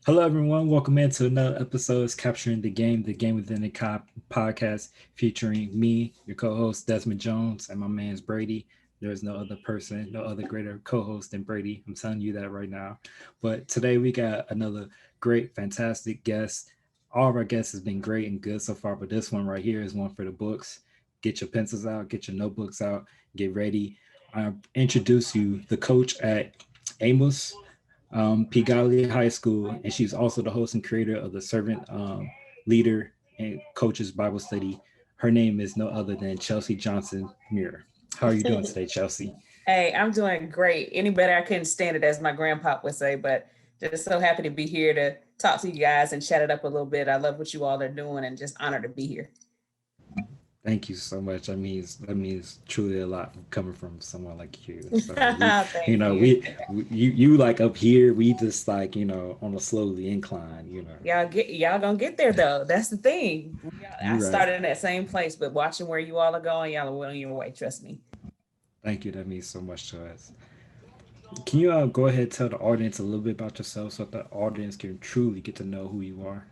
Hello, everyone. Welcome into another episode of Capturing the Game Within the podcast, featuring me, your co-host Desmond Jones, and my man's Brady. There's no other person, no other greater co-host than Brady. I'm telling you that right now. But today we got another great, fantastic guest. All of our guests has been great and good so far, but this one right here is one for the books. Get your pencils out, get your notebooks out, get ready. I introduce you the coach at Amos Pigali High School, and she's also the host and creator of the Servant Leader and Coaches Bible Study. Her name is no other than Chelsea Johnson Muir. How are you doing today, Chelsea? Hey, I'm doing great. Any better, I couldn't stand it, as my grandpa would say, but just so happy to be here to talk to you guys and chat it up a little bit. I love what you all are doing and just honored to be here. Thank you so much. That means truly a lot coming from someone like you. So Thank you. you like up here. We just like on a slowly incline. Y'all gonna get there though. That's the thing. I You're right. started in that same place, but watching where you all are going, y'all are well on your way. Trust me. Thank you. That means so much to us. Can you go ahead and tell the audience a little bit about yourself so that the audience can truly get to know who you are?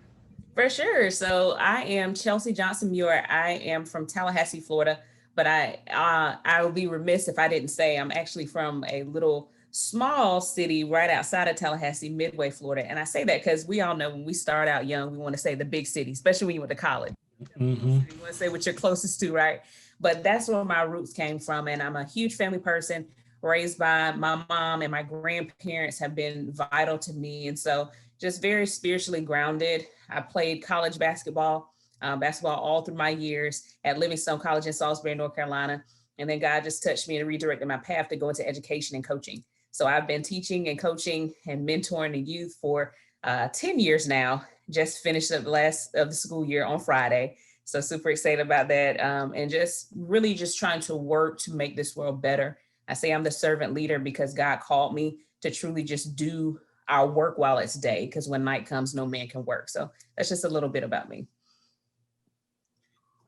For sure. So I am Chelsea Johnson Muir. I am from Tallahassee, Florida, but I would be remiss if I didn't say I'm actually from a little small city right outside of Tallahassee, Midway, Florida. And I say that because we all know when we start out young, we want to say the big city, especially when you went to college. Mm-hmm. You want to say what you're closest to, right? But that's where my roots came from. And I'm a huge family person, raised by my mom, and my grandparents have been vital to me. And so just very spiritually grounded. I played college basketball all through my years at Livingstone College in Salisbury, North Carolina. And then God just touched me and redirected my path to go into education and coaching. So I've been teaching and coaching and mentoring the youth for 10 years now. Just finished up the last of the school year on Friday. So super excited about that, and just really just trying to work to make this world better. I say I'm the servant leader because God called me to truly just do our work while it's day, because when night comes, no man can work. So that's just a little bit about me.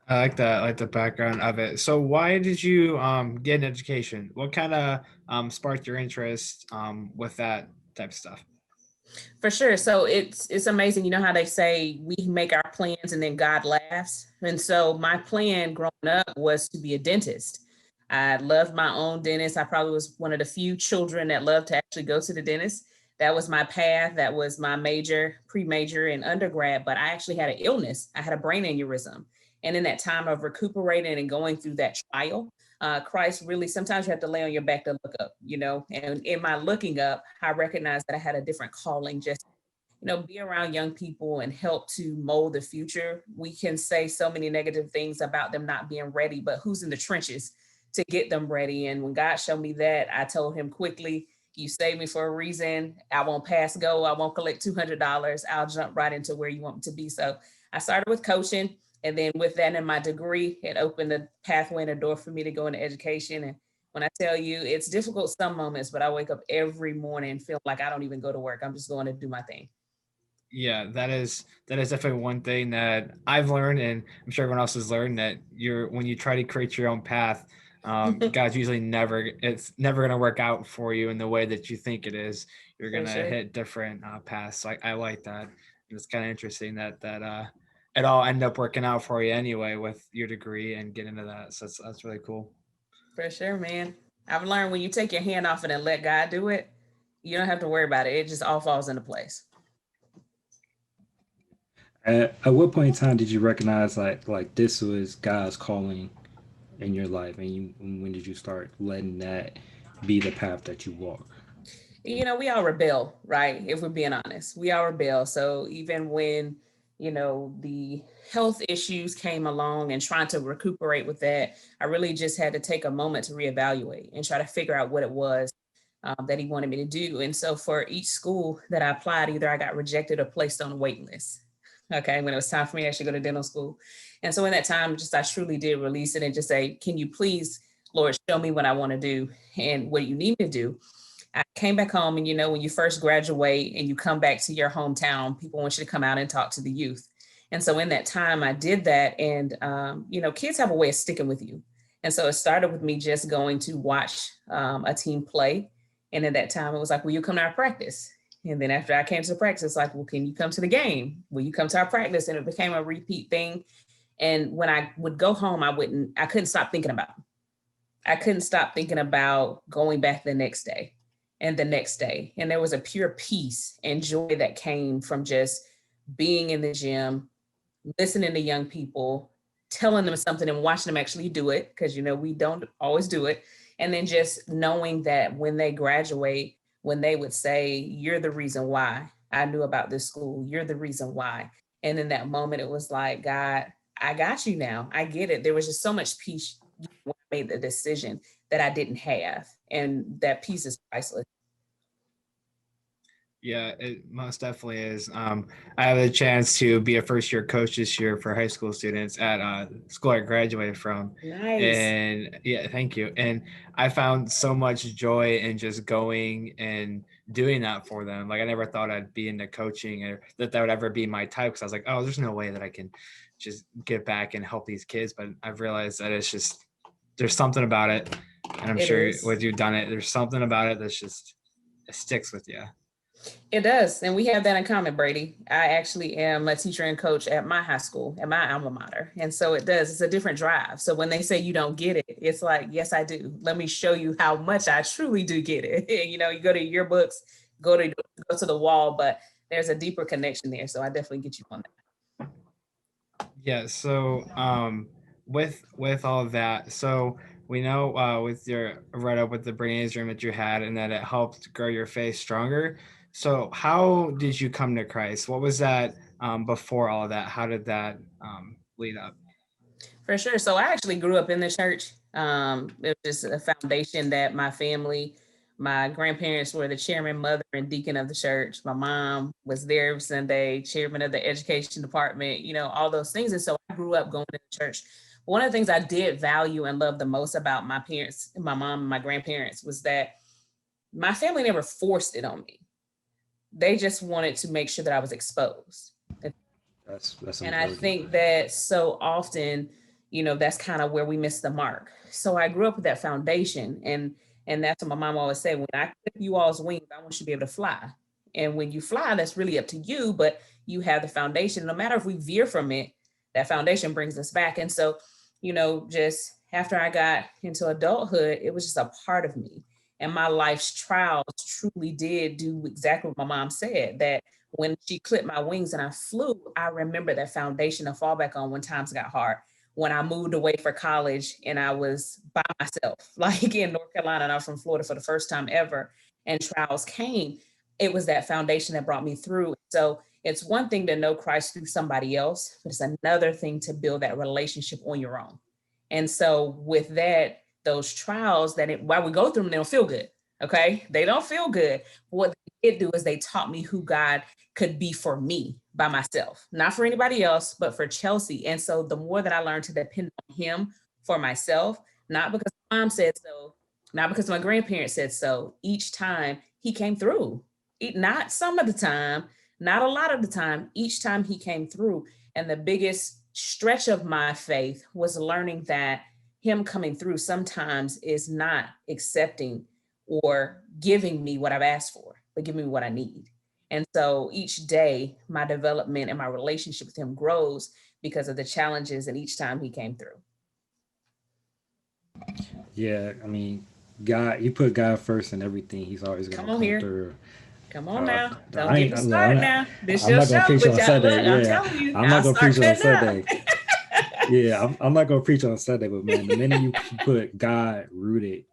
I like that, I like the background of it. So why did you get an education? What kind of sparked your interest with that type of stuff? For sure. So it's amazing. You know how they say we make our plans and then God laughs. And so my plan growing up was to be a dentist. I loved my own dentist. I probably was one of the few children that loved to actually go to the dentist. That was my path. That was my major, pre-major, and undergrad. But I actually had an illness. I had a brain aneurysm. And in that time of recuperating and going through that trial, Christ really, sometimes you have to lay on your back to look up, and in my looking up, I recognized that I had a different calling, just, be around young people and help to mold the future. We can say so many negative things about them not being ready, but who's in the trenches to get them ready? And when God showed me that, I told him quickly, you saved me for a reason. I won't pass go. I won't collect $200. I'll jump right into where you want me to be. So I started with coaching. And then with that in my degree, it opened a pathway and a door for me to go into education. And when I tell you it's difficult some moments, but I wake up every morning and feel like I don't even go to work. I'm just going to do my thing. Yeah, that is definitely one thing that I've learned, and I'm sure everyone else has learned, that you're when you try to create your own path, God's usually never it's never going to work out for you in the way that you think it is. You're For going to sure. hit different paths. I like that. And it's kind of interesting that it all ended up working out for you anyway with your degree and get into that. So that's really cool. For sure, man. I've learned when you take your hand off it and let God do it, you don't have to worry about it. It just all falls into place. At what point in time did you recognize like this was God's calling in your life, and when did you start letting that be the path that you walk? We all rebel, right? If we're being honest, we all rebel. So even when, the health issues came along and trying to recuperate with that, I really just had to take a moment to reevaluate and try to figure out what it was that he wanted me to do. And so for each school that I applied, either I got rejected or placed on a wait list. Okay, when it was time for me to actually go to dental school. And so in that time, just I truly did release it and just say, can you please, Lord, show me what I want to do and what you need me to do. I came back home, and when you first graduate and you come back to your hometown, people want you to come out and talk to the youth. And so in that time, I did that. And, kids have a way of sticking with you. And so it started with me just going to watch a team play. And at that time, it was like, will you come to our practice? And then after I came to the practice, it's like, well, can you come to the game? Will you come to our practice? And it became a repeat thing. And when I would go home, I couldn't stop thinking about him. I couldn't stop thinking about going back the next day and the next day. And there was a pure peace and joy that came from just being in the gym, listening to young people, telling them something and watching them actually do it, because we don't always do it. And then just knowing that when they graduate, when they would say, "You're the reason why I knew about this school. You're the reason why." And in that moment, it was like, God, I got you now. I get it. There was just so much peace when I made the decision that I didn't have. And that peace is priceless. Yeah, it most definitely is. I have a chance to be a first year coach this year for high school students at school I graduated from. Nice. And yeah, thank you. And I found so much joy in just going and doing that for them. Like I never thought I'd be into coaching or that would ever be my type, because I was like, oh, there's no way that I can just get back and help these kids. But I've realized that it's just, there's something about it. And I'm sure with you've done it, there's something about it that's just, it sticks with you. It does. And we have that in common, Brady. I actually am a teacher and coach at my high school, at my alma mater. And so it does. It's a different drive. So when they say you don't get it, it's like, yes, I do. Let me show you how much I truly do get it. You go to your books, go to the wall, but there's a deeper connection there. So I definitely get you on that. Yeah. So with all of that, so we know with your right up with the brain room that you had, and that it helped grow your faith stronger. So how did you come to Christ? What was that before all of that? How did that lead up? For sure. So I actually grew up in the church. It was just a foundation that my grandparents were the chairman, mother, and deacon of the church. My mom was there every Sunday, chairman of the education department, all those things. And so I grew up going to church. One of the things I did value and love the most about my parents, my mom and my grandparents, was that my family never forced it on me. They just wanted to make sure that I was exposed. That's and I think that so often, that's kind of where we miss the mark. So I grew up with that foundation, and that's what my mom always said: when I clip you all's wings, I want you to be able to fly. And when you fly, that's really up to you, but you have the foundation. No matter if we veer from it, that foundation brings us back. And so, just after I got into adulthood, it was just a part of me. And my life's trials truly did do exactly what my mom said, that when she clipped my wings and I flew, I remember that foundation to fall back on when times got hard. When I moved away for college and I was by myself, like in North Carolina, and I was from Florida for the first time ever, and trials came, it was that foundation that brought me through. So it's one thing to know Christ through somebody else, but it's another thing to build that relationship on your own. And so with that, those trials while we go through them, they don't feel good. Okay. They don't feel good. What they did do is they taught me who God could be for me by myself, not for anybody else, but for Chelsea. And so the more that I learned to depend on him for myself, not because my mom said so, not because my grandparents said so, each time he came through. Not some of the time, not a lot of the time, each time he came through. And the biggest stretch of my faith was learning that him coming through sometimes is not accepting or giving me what I've asked for, but giving me what I need. And so each day, my development and my relationship with him grows because of the challenges, and each time he came through. Yeah, I mean, God, you put God first in everything. He's always going to come here. through. Come on now. Don't get me started now. This your not show. gonna preach on Sunday. Look, I'm telling you. I'm not going to preach on Sunday. Yeah, I'm not going to preach on Sunday, but man, the minute you put God rooted,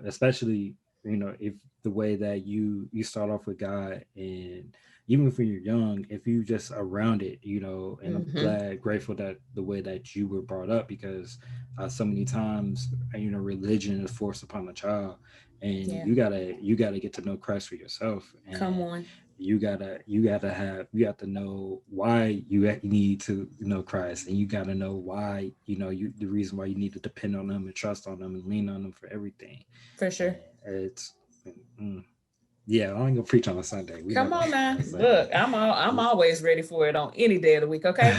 especially, if the way that you start off with God, and even if you're young, if you just around it, and I'm grateful that the way that you were brought up, because so many times, religion is forced upon a child, and you gotta get to know Christ for yourself. And come on. You have to know why you need to know Christ, and you got to know why, the reason why you need to depend on him and trust on him and lean on him for everything. For sure. And it's yeah, I ain't gonna preach on a Sunday. Come on now. Look, I'm always ready for it on any day of the week. Okay.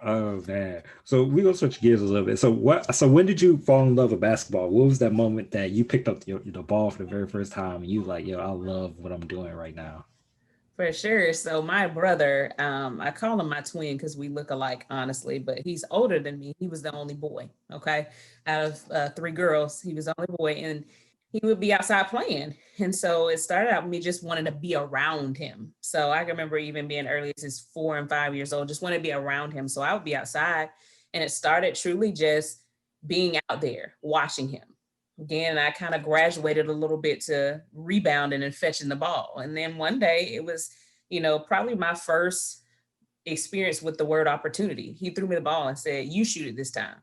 Oh man. So we gonna switch gears a little bit. So when did you fall in love with basketball? What was that moment that you picked up the ball for the very first time and you like, yo, I love what I'm doing right now? For sure. So my brother, I call him my twin because we look alike, honestly, but he's older than me. He was the only boy. Okay. Out of three girls, he was the only boy, and he would be outside playing. And so it started out with me just wanting to be around him. So I can remember even being early as 4 and 5 years old, just wanted to be around him. So I would be outside, and it started truly just being out there watching him. Again, I kind of graduated a little bit to rebounding and fetching the ball. And then one day it was, probably my first experience with the word opportunity. He threw me the ball and said, "You shoot it this time."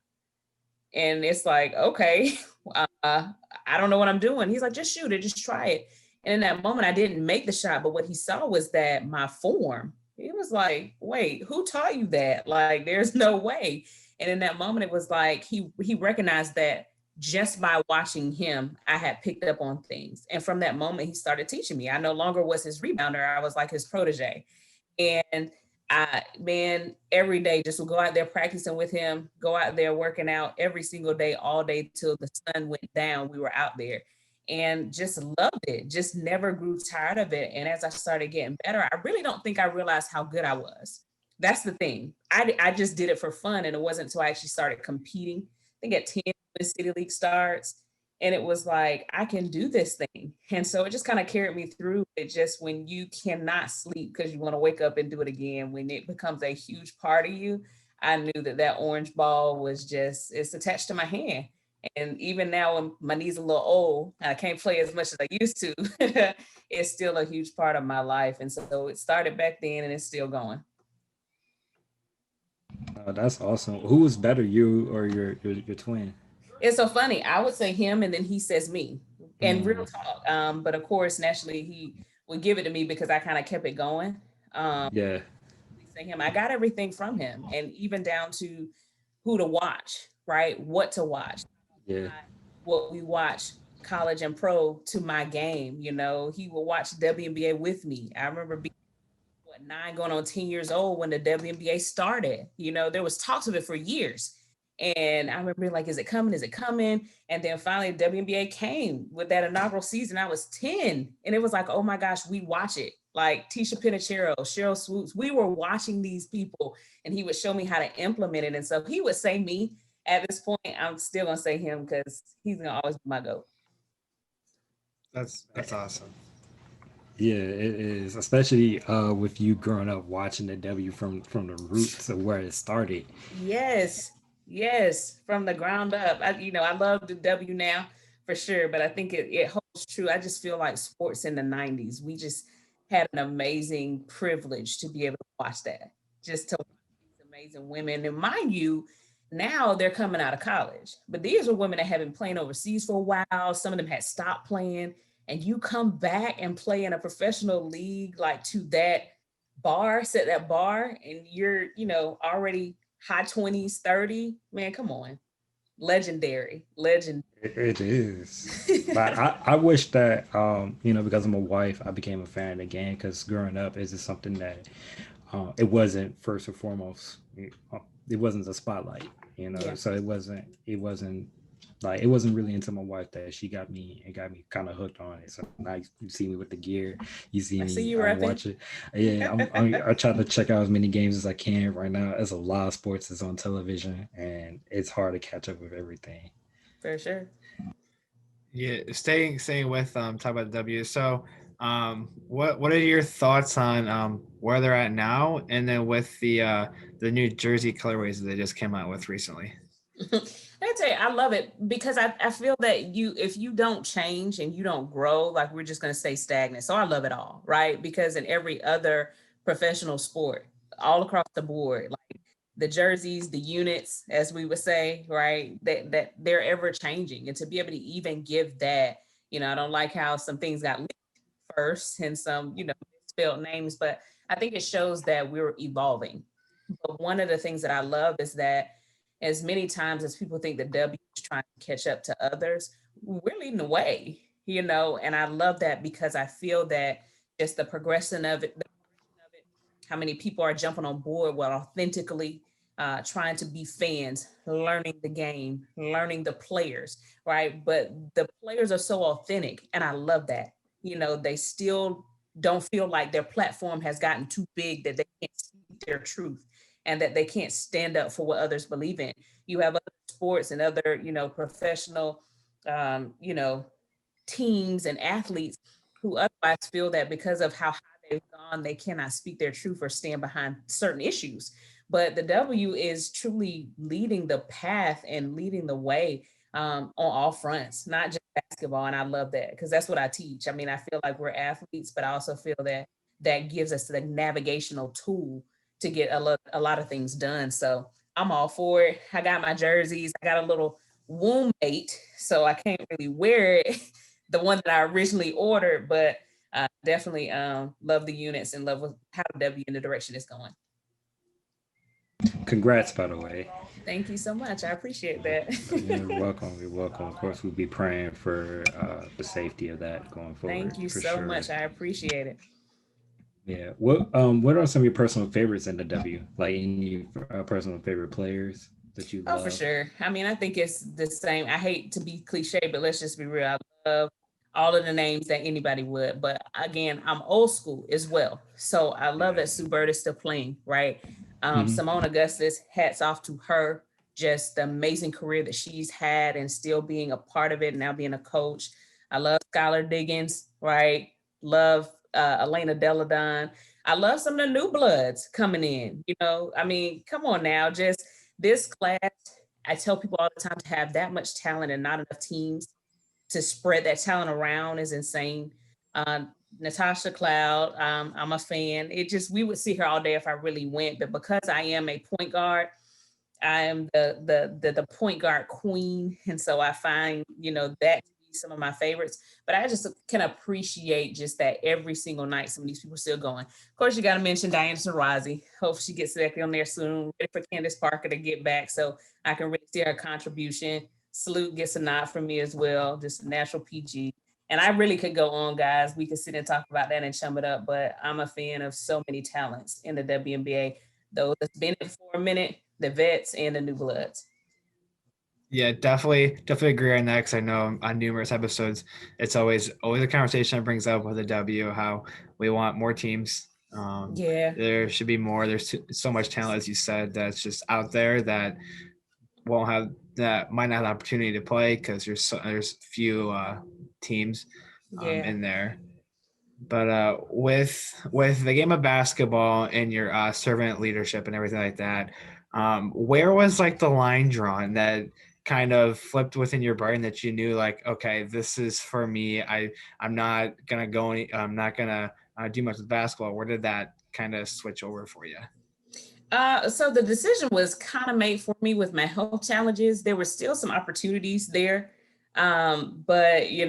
And it's like, okay, I don't know what I'm doing. He's like, "Just shoot it, just try it." And in that moment, I didn't make the shot, but what he saw was that my form. He was like, "Wait, who taught you that? Like, there's no way." And in that moment, it was like he recognized that just by watching him, I had picked up on things. And from that moment, he started teaching me. I no longer was his rebounder. I was like his protege. And man, every day just would go out there practicing with him, go out there working out every single day, all day till the sun went down. We were out there and just loved it, just never grew tired of it. And as I started getting better, I really don't think I realized how good I was. That's the thing. I just did it for fun. And it wasn't until I actually started competing. I think at 10, when City League starts, and it was like, I can do this thing. And so it just kind of carried me through it. Just when you cannot sleep because you want to wake up and do it again, when it becomes a huge part of you, I knew that orange ball was just, it's attached to my hand. And even now when my knees are a little old and I can't play as much as I used to, it's still a huge part of my life. And so it started back then and it's still going. Oh, that's awesome. Who was better, you or your twin? It's so funny. I would say him, and then he says me. And real Mm, talk. But of course, naturally, he would give it to me because I kind of kept it going. Um, yeah, say him, I got everything from him, and even down to who to watch, right? What to watch. yeah. What we watch college and pro to my game. He will watch WNBA with me. I remember being 9 going on 10 years old when the WNBA started. There was talks of it for years. And I remember like, is it coming? Is it coming? And then finally WNBA came with that inaugural season. I was 10. And it was like, oh my gosh, we watch it. Like Tisha Pinachero, Cheryl Swoops, we were watching these people and he would show me how to implement it. And so he would say me at this point, I'm still gonna say him because he's gonna always be my GOAT. That's awesome. Yeah, it is, especially with you growing up watching the W from the roots of where it started. Yes, yes, from the ground up. I love the W now for sure, but I think it holds true. I just feel like sports in the 90s, we just had an amazing privilege to be able to watch that, just to watch these amazing women. And mind you, now they're coming out of college, but these are women that have been playing overseas for a while. Some of them had stopped playing, and you come back and play in a professional league like to that bar, set that bar, and you're, already high 20s, 30. Man, come on. Legendary. Legend. It is. But I wish that because I'm a wife, I became a fan of the game because growing up is just something that it wasn't first and foremost. It wasn't the spotlight, Yeah. so it wasn't like it wasn't really until my wife that she got me kind of hooked on it. So now you see me with the gear, you see I see me you repping. watch it. Yeah, I try to check out as many games as I can right now. There's a lot of sports that's on television, and it's hard to catch up with everything. For sure. Yeah, staying with talk about the W. So, what are your thoughts on where they're at now, and then with the New Jersey colorways that they just came out with recently? I tell you, I love it because I feel that if you don't change and you don't grow, like we're just going to stay stagnant. So I love it all, right? Because in every other professional sport, all across the board, like the jerseys, the units, as we would say, right? That they're ever changing, and to be able to even give that, I don't like how some things got leaked first and some, misspelled names, but I think it shows that we're evolving. But one of the things that I love is that as many times as people think the W is trying to catch up to others, we're leading the way, and I love that because I feel that just the progression of it, how many people are jumping on board with authentically trying to be fans, learning the game, learning the players, right? But the players are so authentic, and I love that. They still don't feel like their platform has gotten too big that they can't speak their truth and that they can't stand up for what others believe in. You have other sports and other, professional, you know, teams and athletes who otherwise feel that because of how high they've gone, they cannot speak their truth or stand behind certain issues. But the W is truly leading the path and leading the way on all fronts, not just basketball. And I love that because that's what I teach. I mean, I feel like we're athletes, but I also feel that that gives us the navigational tool to get a lot of things done. So I'm all for it. I got my jerseys. I got a little womb mate, so I can't really wear it, the one that I originally ordered, but definitely love the units and love how the W in the direction it's going. Congrats, by the way. Thank you so much. I appreciate that. You're welcome. You're welcome. Of course, we'll be praying for the safety of that going Thank forward you for so sure. much. I appreciate it. Yeah. What are some of your personal favorites in the W? Like any personal favorite players that you Oh, for love? sure. I mean, I think it's the same. I hate to be cliche, but let's just be real. I love all of the names that anybody would. But again, I'm old school as well. So I love Yeah. that Sue Bird is still playing, right? Hmm. Simone Augustus, hats off to her. Just the amazing career that she's had and still being a part of it, now being a coach. I love Skylar Diggins, right? Love Elena Deladon. I love some of the new bloods coming in. I mean, come on now, just this class, I tell people all the time to have that much talent and not enough teams to spread that talent around is insane. Uh, Natasha Cloud, I'm a fan. We would see her all day if I really went, but because I am a point guard, I am the point guard queen, and so I find that to be some of my favorites. But I just can appreciate just that every single night some of these people are still going. Of course, you got to mention Diana Taurasi. Hope she gets back on there soon. Ready for Candace Parker to get back so I can really see her contribution. Salute gets a nod from me as well. Just a natural PG. And I really could go on, guys. We could sit and talk about that and chum it up, but I'm a fan of so many talents in the WNBA. Those that's been in for a minute, the vets and the new bloods. Yeah, definitely agree on that because I know on numerous episodes, it's always a conversation that brings up with the W how we want more teams. Yeah, There should be more. There's so much talent, as you said, that's just out there that won't have that might not have the opportunity to play because there's few teams yeah. in there. But with the game of basketball and your servant leadership and everything like that, where was like the line drawn that kind of flipped within your brain that you knew like, okay, this is for me. I'm not gonna go any. I'm not gonna do much with basketball. Where did that kind of switch over for you? So the decision was kind of made for me with my health challenges. There were still some opportunities there. But you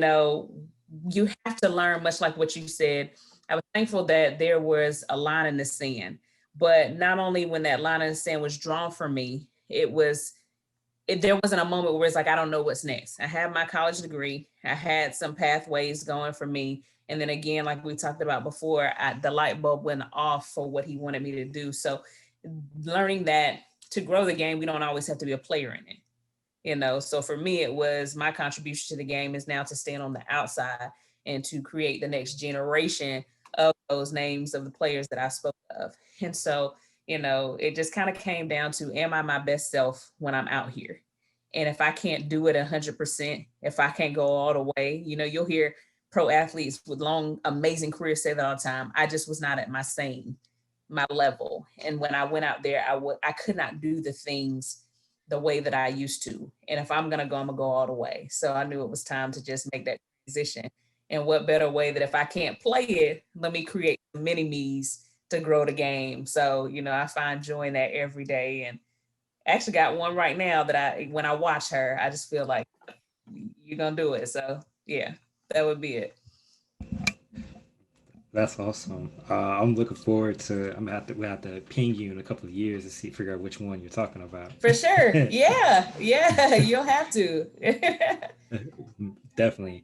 have to learn, much like what you said. I was thankful that there was a line in the sand, but not only when that line in the sand was drawn for me, there wasn't a moment where it's like, I don't know what's next. I had my college degree. I had some pathways going for me. And then again, like we talked about before, the light bulb went off for what he wanted me to do. So learning that to grow the game, we don't always have to be a player in it. So for me, it was my contribution to the game is now to stand on the outside and to create the next generation of those names of the players that I spoke of. And so, it just kind of came down to, am I my best self when I'm out here? And if I can't do it 100%, if I can't go all the way, you'll hear pro athletes with long, amazing careers say that all the time. I just was not at my level. And when I went out there, I could not do the things the way that I used to. And if I'm gonna go, I'm gonna go all the way. So I knew it was time to just make that transition. And what better way that if I can't play it, let me create mini me's to grow the game. So, I find joy in that every day. And actually got one right now that when I watch her, I just feel like you're gonna do it. So yeah, that would be it. That's awesome. I'm looking forward to. We have to ping you in a couple of years to figure out which one you're talking about. For sure. Yeah. Yeah. You'll have to. Definitely.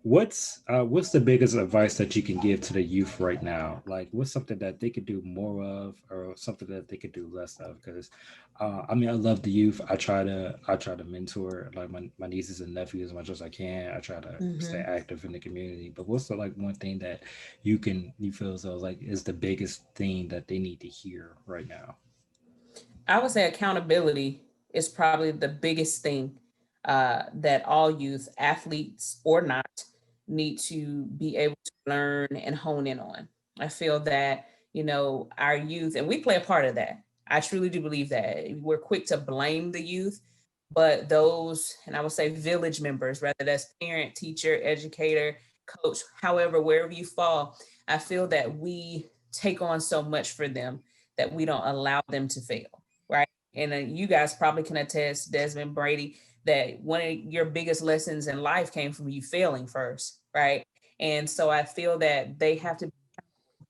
What's the biggest advice that you can give to the youth right now? Like, what's something that they could do more of, or something that they could do less of? Because, I mean, I love the youth. I try to mentor like my nieces and nephews as much as I can. I try to stay Mhm. active in the community. But what's the like one thing that you feel as though like is the biggest thing that they need to hear right now? I would say accountability is probably the biggest thing that all youth, athletes or not, need to be able to learn and hone in on. I feel that, our youth, and we play a part of that. I truly do believe that. We're quick to blame the youth, but those, and I would say village members, whether that's parent, teacher, educator, coach, however, wherever you fall, I feel that we take on so much for them that we don't allow them to fail, right? And you guys probably can attest, Desmond, Brady, that one of your biggest lessons in life came from you failing first, right? And so I feel that they have to,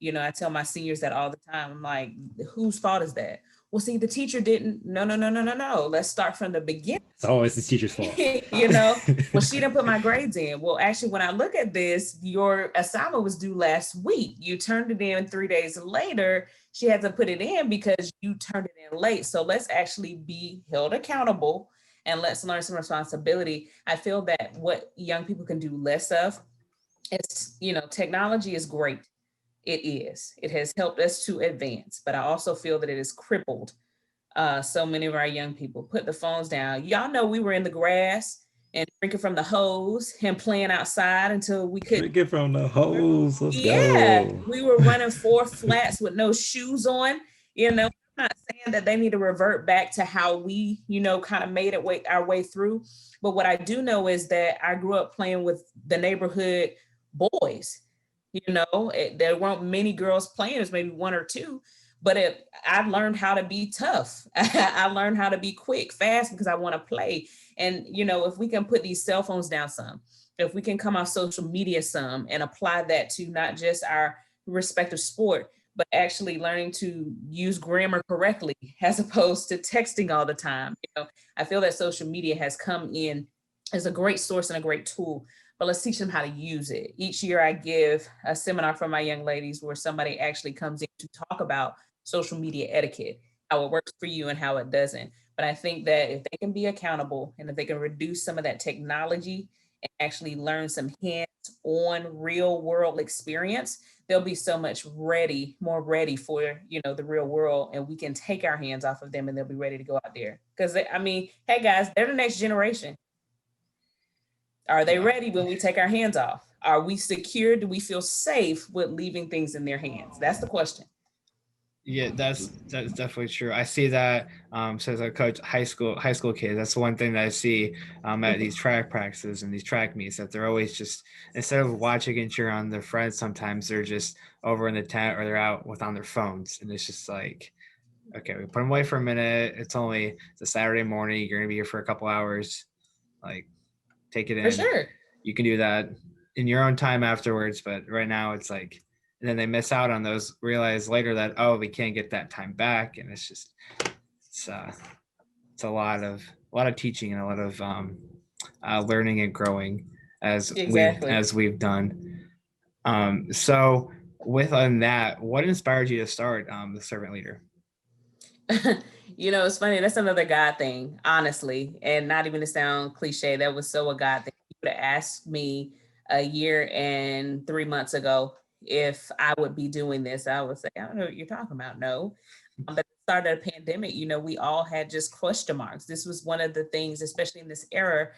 I tell my seniors that all the time. I'm like, whose fault is that? Well, see, the teacher didn't. No, no, no, no, no, no. Let's start from the beginning. It's always the teacher's fault. you know, well, she didn't put my grades in. Well, actually, when I look at this, your assignment was due last week. You turned it in 3 days later. She had to put it in because you turned it in late. So let's actually be held accountable and let's learn some responsibility. I feel that what young people can do less of is, technology is great. It is. It has helped us to advance, but I also feel that it has crippled so many of our young people. Put the phones down. Y'all know we were in the grass and drinking from the hose and playing outside until we couldn't. Drink it from the hose. Let's Yeah, go. we were running four flats with no shoes on. I'm not saying that they need to revert back to how we, kind of made our way through. But what I do know is that I grew up playing with the neighborhood boys. There weren't many girls playing. There's maybe one or two, but I learned how to be tough. I learned how to be quick, fast because I want to play. And if we can put these cell phones down some, if we can come off social media some and apply that to not just our respective sport, but actually learning to use grammar correctly as opposed to texting all the time. I feel that social media has come in as a great source and a great tool, but let's teach them how to use it. Each year I give a seminar for my young ladies where somebody actually comes in to talk about social media etiquette, how it works for you and how it doesn't. But I think that if they can be accountable and if they can reduce some of that technology and actually learn some hands-on real world experience, they'll be so much more ready for, the real world, and we can take our hands off of them and they'll be ready to go out there. Because hey guys, they're the next generation. Are they Yeah. ready when we take our hands off? Are we secure? Do we feel safe with leaving things in their hands? That's the question. Yeah, that's definitely true. I see that. So as I coach high school kids, that's one thing that I see at these track practices and these track meets, that they're always just, instead of watching and cheering on their friends, sometimes they're just over in the tent or they're out with on their phones, and it's just like, okay, we put them away for a minute. It's a Saturday morning. You're gonna be here for a couple hours. Like, take it For in. sure. You can do that in your own time afterwards, but right now it's like, and then they miss out on those, realize later that, oh, we can't get that time back. And it's just, it's it's a lot of teaching and a lot of learning and growing as Exactly. we've done. So within that, what inspired you to start the servant leader? It's funny. That's another God thing, honestly, and not even to sound cliche. That was so a God thing. You would have asked me a year and 3 months ago if I would be doing this. I would say, I don't know what you're talking about. No. But at the start of the pandemic, we all had just question marks. This was one of the things, especially in this era,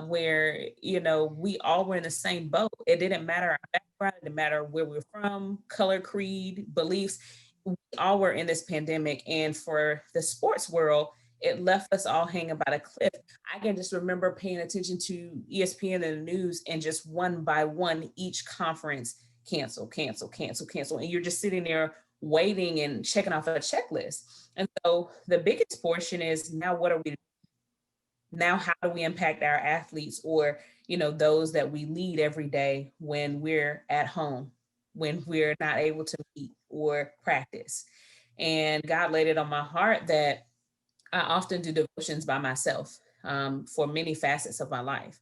where, we all were in the same boat. It didn't matter our background, it didn't matter where we were from, color, creed, beliefs. We all were in this pandemic. And for the sports world, it left us all hanging by a cliff. I can just remember paying attention to ESPN and the news, and just one by one, each conference cancel, cancel, cancel, cancel. And you're just sitting there waiting and checking off a checklist. And so the biggest portion is, now what are we now? How do we impact our athletes, or those that we lead every day when we're at home, when we're not able to meet or practice? And God laid it on my heart that I often do devotions by myself, for many facets of my life.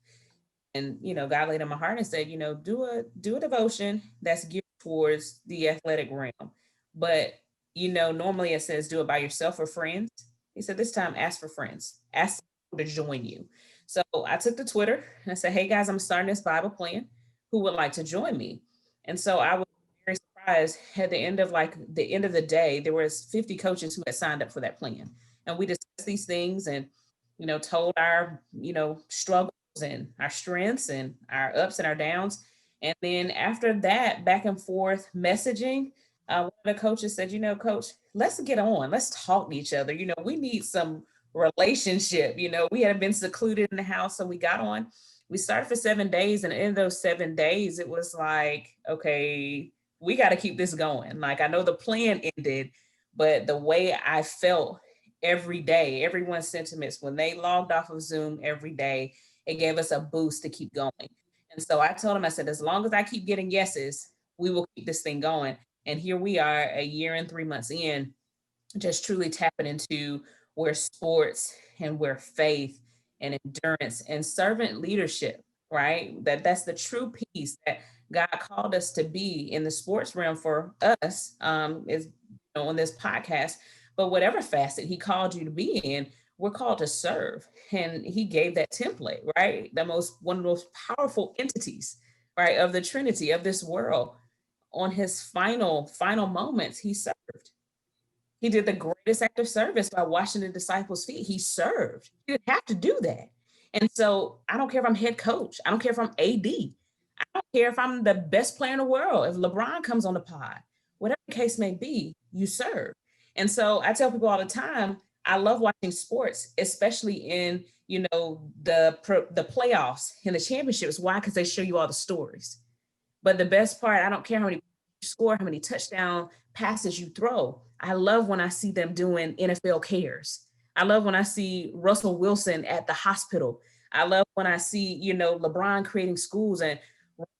And, God laid on my heart and said, do a devotion that's geared towards the athletic realm. But, normally it says do it by yourself or friends. He said, this time ask for friends, ask people to join you. So I took to Twitter and I said, hey guys, I'm starting this Bible plan. Who would like to join me? And so I was very surprised at the end of the day, there was 50 coaches who had signed up for that plan. And we discussed these things and, told our, struggles and our strengths and our ups and our downs. And then after that back and forth messaging, one of the coaches said, coach, let's get on, let's talk to each other. We need some relationship. We had been secluded in the house. So we got on, we started for 7 days. And in those 7 days, it was like, okay, we got to keep this going. Like, I know the plan ended, but the way I felt every day, everyone's sentiments, when they logged off of Zoom every day, it gave us a boost to keep going. And so I told him, I said, as long as I keep getting yeses, we will keep this thing going. And here we are, a year and 3 months in, just truly tapping into where sports and where faith and endurance and servant leadership, right? That's the true piece that God called us to be in the sports realm for us, is on this podcast. But whatever facet he called you to be in, we're called to serve. And he gave that template, right? One of the most powerful entities, right, of the Trinity of this world. On his final moments, he served. He did the greatest act of service by washing the disciples' feet. He served. He didn't have to do that. And so I don't care if I'm head coach. I don't care if I'm AD. I don't care if I'm the best player in the world. If LeBron comes on the pod, whatever the case may be, you serve. And so I tell people all the time, I love watching sports, especially in, the playoffs and the championships. Why? Because they show you all the stories. But the best part, I don't care how many you score, how many touchdown passes you throw. I love when I see them doing NFL cares. I love when I see Russell Wilson at the hospital. I love when I see, LeBron creating schools and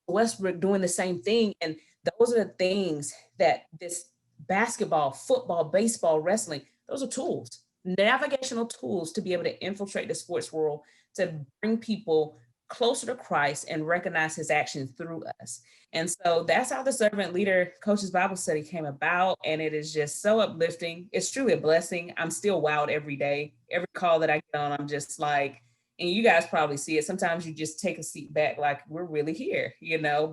Westbrook doing the same thing. And those are the things that this basketball, football, baseball, wrestling, those are tools, navigational tools to be able to infiltrate the sports world, to bring people closer to Christ and recognize his actions through us. And so that's how the Servant Leader Coaches Bible Study came about. And it is just so uplifting. It's truly a blessing. I'm still wowed every day. Every call that I get on, I'm just like, and you guys probably see it. Sometimes you just take a seat back, like we're really here,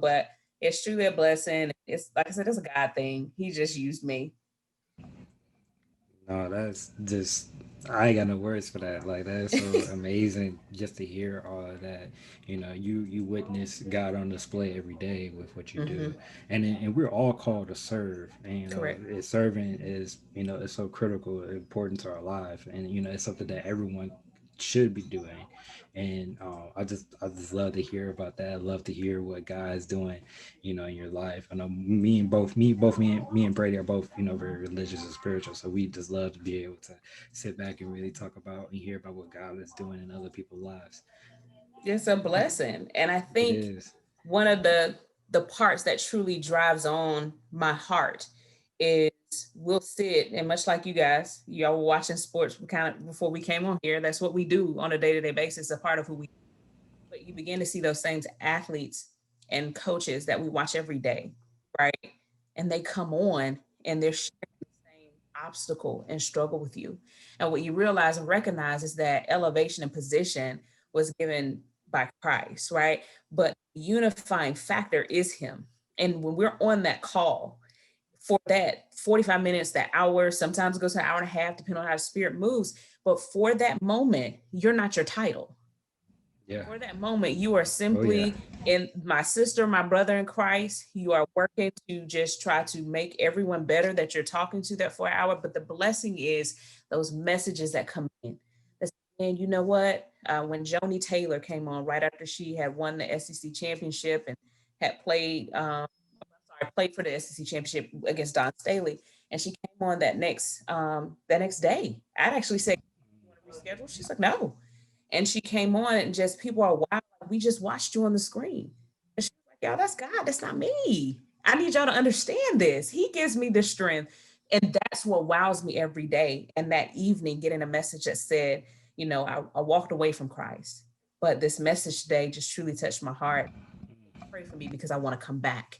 but it's truly a blessing. It's like I said, it's a God thing. He just used me. No, that's just I ain't got no words for that. Like that's so amazing just to hear all of that. You witness God on display every day with what you do, Mm-hmm. and we're all called to serve. And Correct. serving is it's so critical, important to our life, and it's something that everyone should be doing. And I just love to hear about that. I love to hear what God's doing, in your life. I know me and Brady are both, very religious and spiritual. So we just love to be able to sit back and really talk about and hear about what God is doing in other people's lives. It's a blessing. And I It think is. one of the parts that truly drives on my heart is we'll sit, and much like you guys, y'all were watching sports kind of before we came on here. That's what we do on a day-to-day basis, a part of who we, but you begin to see those same athletes and coaches that we watch every day, right? And they come on and they're sharing the same obstacle and struggle with you. And what you realize and recognize is that elevation and position was given by Christ, right? But the unifying factor is him. And when we're on that call for that 45 minutes, that hour, sometimes it goes to an hour and a half, depending on how the spirit moves. But for that moment, you're not your title. Yeah. For that moment, you are Oh yeah. simply in my sister, my brother in Christ. You are working to just try to make everyone better that you're talking to that for an hour. But the blessing is those messages that come in. And you know what? When Joni Taylor came on right after she had won the SEC championship and had played for the SEC championship against Don Staley, and she came on that next day. I'd actually said, "You want to reschedule?" She's like, "No." And she came on and just people are, wow, we just watched you on the screen. And she's like, "Y'all, that's God. That's not me. I need y'all to understand this. He gives me the strength." And that's what wows me every day. And that evening, getting a message that said, I walked away from Christ, but this message today just truly touched my heart. Pray for me because I want to come back.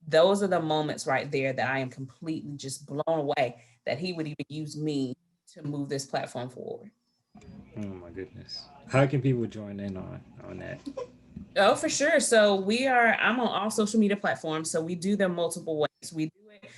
Those are the moments right there that I am completely just blown away that he would even use me to move this platform forward. Oh my goodness. How can people join in on that? Oh, for sure. So I'm on all social media platforms. So we do them multiple ways. We do it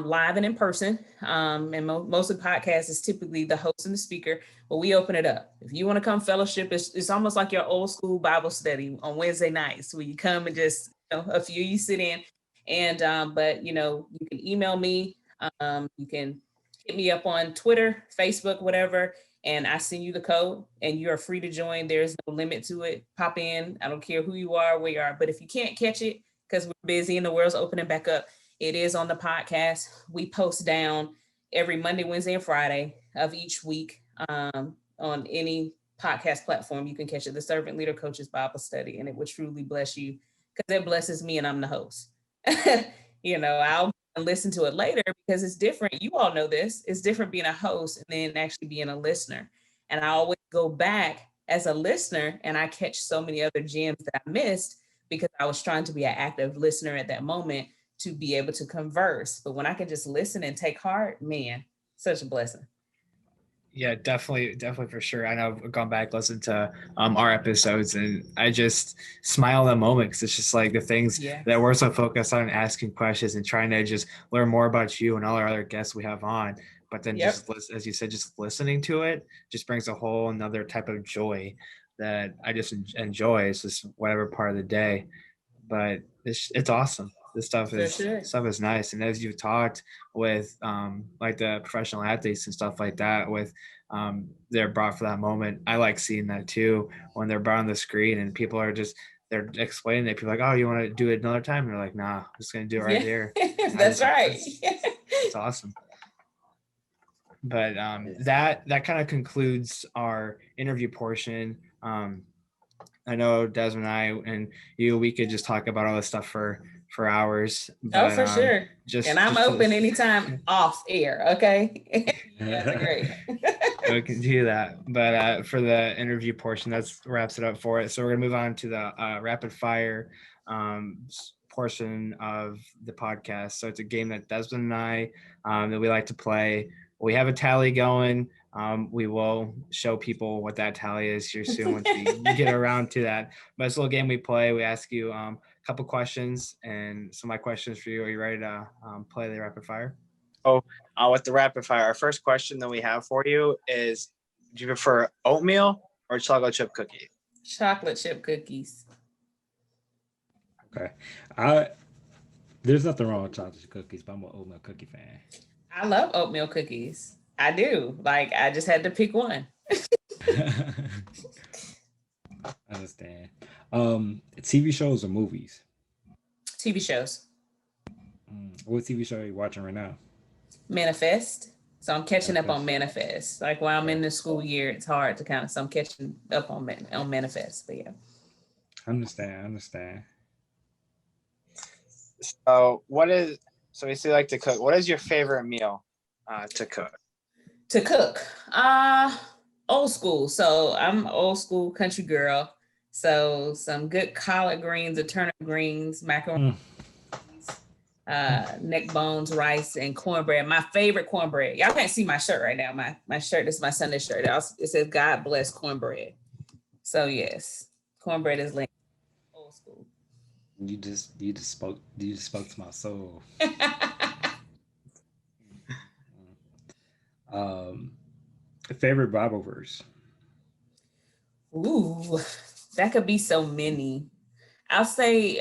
live and in person. And most of the podcasts is typically the host and the speaker, but we open it up. If you want to come fellowship, it's almost like your old school Bible study on Wednesday nights where you come and just, a few you sit in. And, but, you can email me. You can hit me up on Twitter, Facebook, whatever, and I send you the code and you are free to join. There's no limit to it. Pop in. I don't care who you are, where you are. But if you can't catch it because we're busy and the world's opening back up, it is on the podcast. We post down every Monday, Wednesday, and Friday of each week on any podcast platform. You can catch it, the Servant Leader Coaches Bible Study, and it will truly bless you because it blesses me and I'm the host. I'll listen to it later because it's different. You all know this. It's different being a host and then actually being a listener. And I always go back as a listener and I catch so many other gems that I missed because I was trying to be an active listener at that moment to be able to converse. But when I can just listen and take heart, man, such a blessing. Yeah, definitely for sure. I know I've gone back, listened to our episodes, and I just smile at the moment because it's just like the things that we're so focused on asking questions and trying to just learn more about you and all our other guests we have on. But then just, as you said, just listening to it just brings a whole another type of joy that I just enjoy. It's just whatever part of the day. But it's awesome. This stuff is nice. And as you've talked with like the professional athletes and stuff like that, with they're brought for that moment. I like seeing that too when they're brought on the screen and people are they're explaining it. People are like, oh, you want to do it another time? And they're like, nah, I'm just gonna do it right here. That's right. It's awesome. But that kind of concludes our interview portion. I know Desmond and I and you, we could just talk about all this stuff for hours. But, for sure. And I'm open anytime off air. Okay. That's great. We can do that. But for the interview portion, that wraps it up for it. So we're gonna move on to the rapid fire portion of the podcast. So it's a game that Desmond and I that we like to play. We have a tally going. We will show people what that tally is here soon once we get around to that. But it's a little game we play. We ask you a couple questions, and some of my questions for you. Are you ready to play the rapid fire? Oh, with the rapid fire, our first question that we have for you is: do you prefer oatmeal or chocolate chip cookie? Chocolate chip cookies. Okay, there's nothing wrong with chocolate chip cookies, but I'm an oatmeal cookie fan. I love oatmeal cookies. I do. Like, I just had to pick one. I understand. TV shows or movies? TV shows. What TV show are you watching right now? Manifest. So I'm catching up on Manifest. Like, while I'm in the school year, it's hard to so I'm catching up on Manifest. But yeah. I understand. So we see like to cook. What is your favorite meal to cook? To cook, old school. So I'm old school country girl. So some good collard greens or turnip greens, macaroni, neck bones, rice, and cornbread. My favorite cornbread. Y'all can't see my shirt right now. My shirt is my Sunday shirt. It says God bless cornbread. So yes, cornbread is linked. Old school. You just spoke to my soul. Favorite Bible verse? Ooh, that could be so many. I'll say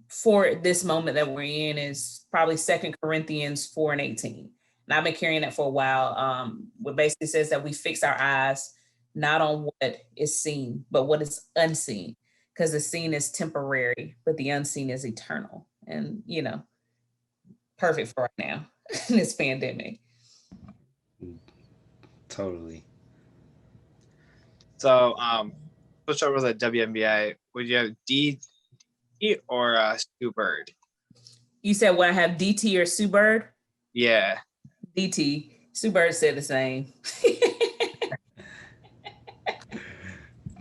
for this moment that we're in is probably 2 Corinthians 4:18. And I've been carrying that for a while. What basically says that we fix our eyes not on what is seen, but what is unseen. Because the seen is temporary, but the unseen is eternal. And, perfect for right now in this pandemic. Totally. So, switch over to the WNBA. Would you have DT or Sue Bird? You said, would I have DT or Sue Bird? Yeah. DT. Sue Bird said the same.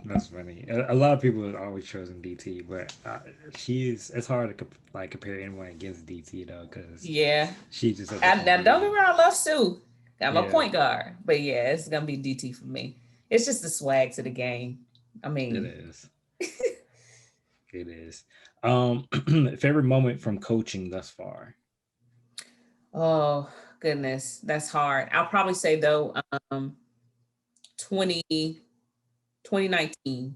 That's funny. A lot of people have always chosen DT, but it's hard to compare anyone against DT though, because Yeah. she's just such a Now, fun don't get me dude. wrong, I love Sue. I'm a Yeah, point guard, but yeah, it's gonna be DT for me. It's just the swag to the game. I it mean, is. It is. Favorite moment from coaching thus far? oh goodness, that's hard. I'll probably say though, 20 2019.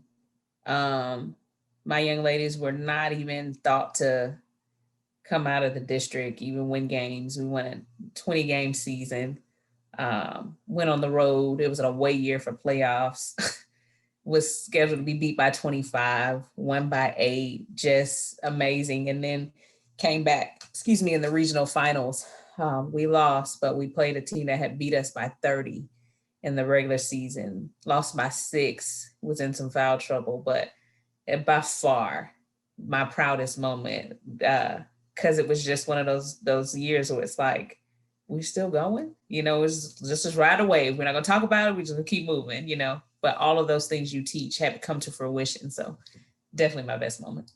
My young ladies were not even thought to come out of the district, even win games. We won a 20 game season, went on the road. It was an away year for playoffs. Was scheduled to be beat by 25, won by 8, just amazing. And then came back, in the regional finals. We lost, but we played a team that had beat us by 30 in the regular season, lost by 6, was in some foul trouble, but by far my proudest moment, because it was just one of those years where it's like, we're still going, it's just right away. We're not gonna talk about it, we're just gonna keep moving, but all of those things you teach have come to fruition. So definitely my best moment.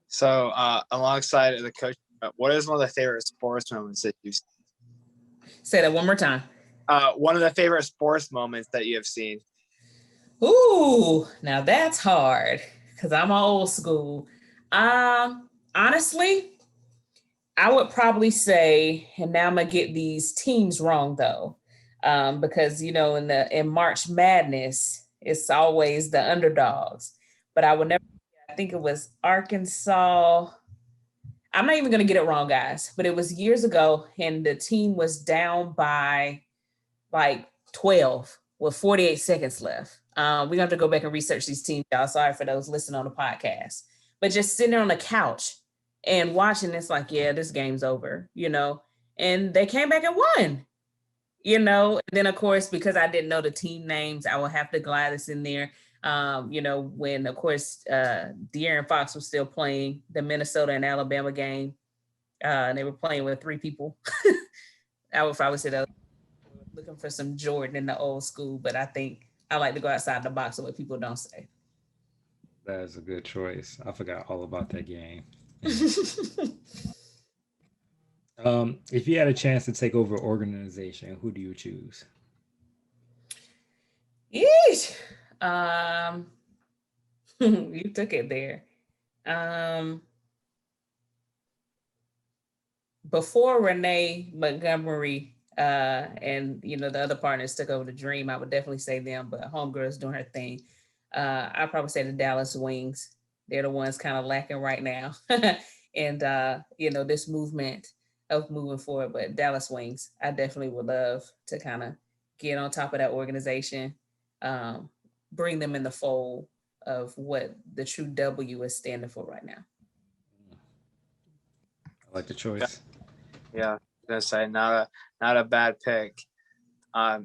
So, alongside of the coach, what is one of the favorite sports moments that you've seen? Say that one more time. One of the favorite sports moments that you have seen. Ooh, now that's hard because I'm old school. Honestly, I would probably say, and now I'm gonna get these teams wrong though, because in March Madness, it's always the underdogs. But I would never. I think it was Arkansas. I'm not even gonna get it wrong, guys. But it was years ago, and the team was down by like 12 with 48 seconds left. We're gonna have to go back and research these teams, y'all. Sorry for those listening on the podcast. But just sitting there on the couch and watching, it's like, yeah, this game's over, And they came back and won, And then of course, because I didn't know the team names, I will have to glide this in there. When of course De'Aaron Fox was still playing the Minnesota and Alabama game, and they were playing with 3 people. If I would say that, looking for some Jordan in the old school, but I think I like to go outside the box of what people don't say. That is a good choice. I forgot all about that game. If you had a chance to take over organization, who do you choose? Yeesh. You took it there. Before Renee Montgomery and the other partners took over the Dream, I would definitely say them, but Homegirl's doing her thing. I'd probably say the Dallas Wings. They're the ones kind of lacking right now. And this movement of moving forward, but Dallas Wings, I definitely would love to kind of get on top of that organization, bring them in the fold of what the true W is standing for right now. I like the choice. Yeah, gonna say not a bad pick.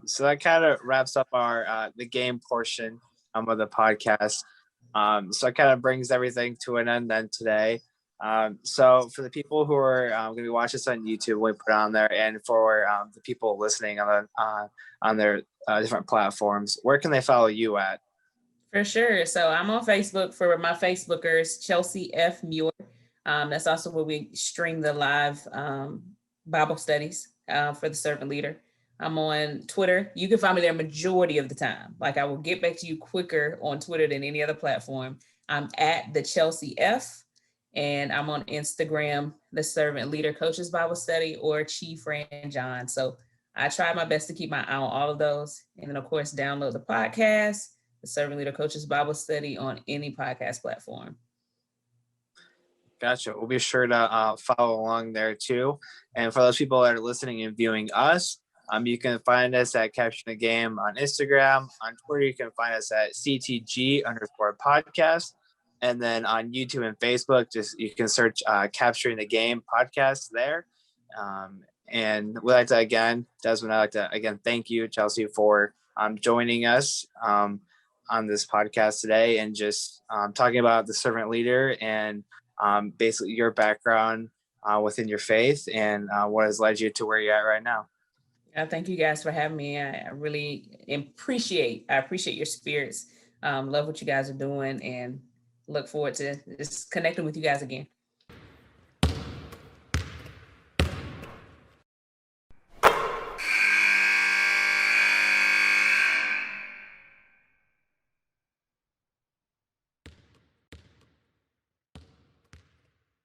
So that kind of wraps up our the game portion of the podcast. So it kind of brings everything to an end then today. So for the people who are going to be watching this on YouTube, we put it on there, and for the people listening on their different platforms, where can they follow you at? For sure. So I'm on Facebook for my Facebookers, Chelsea F. Muir. That's also where we stream the live Bible studies for the servant leader. I'm on Twitter. You can find me there majority of the time. Like, I will get back to you quicker on Twitter than any other platform. I'm at the Chelsea F. And I'm on Instagram, the Servant Leader Coaches Bible Study, or Chief Ran John. So I try my best to keep my eye on all of those. And then, of course, download the podcast, the Servant Leader Coaches Bible Study, on any podcast platform. Gotcha. We'll be sure to follow along there too. And for those people that are listening and viewing us, you can find us at Capturing the Game on Instagram. On Twitter, you can find us at CTG_podcast. And then on YouTube and Facebook, you can search Capturing the Game podcast there. And we'd like to Desmond, I'd like to again thank you, Chelsea, for joining us on this podcast today, and just talking about the servant leader and basically your background within your faith and what has led you to where you're at right now. Thank you guys for having me. I really appreciate your spirits. Love what you guys are doing and look forward to just connecting with you guys again.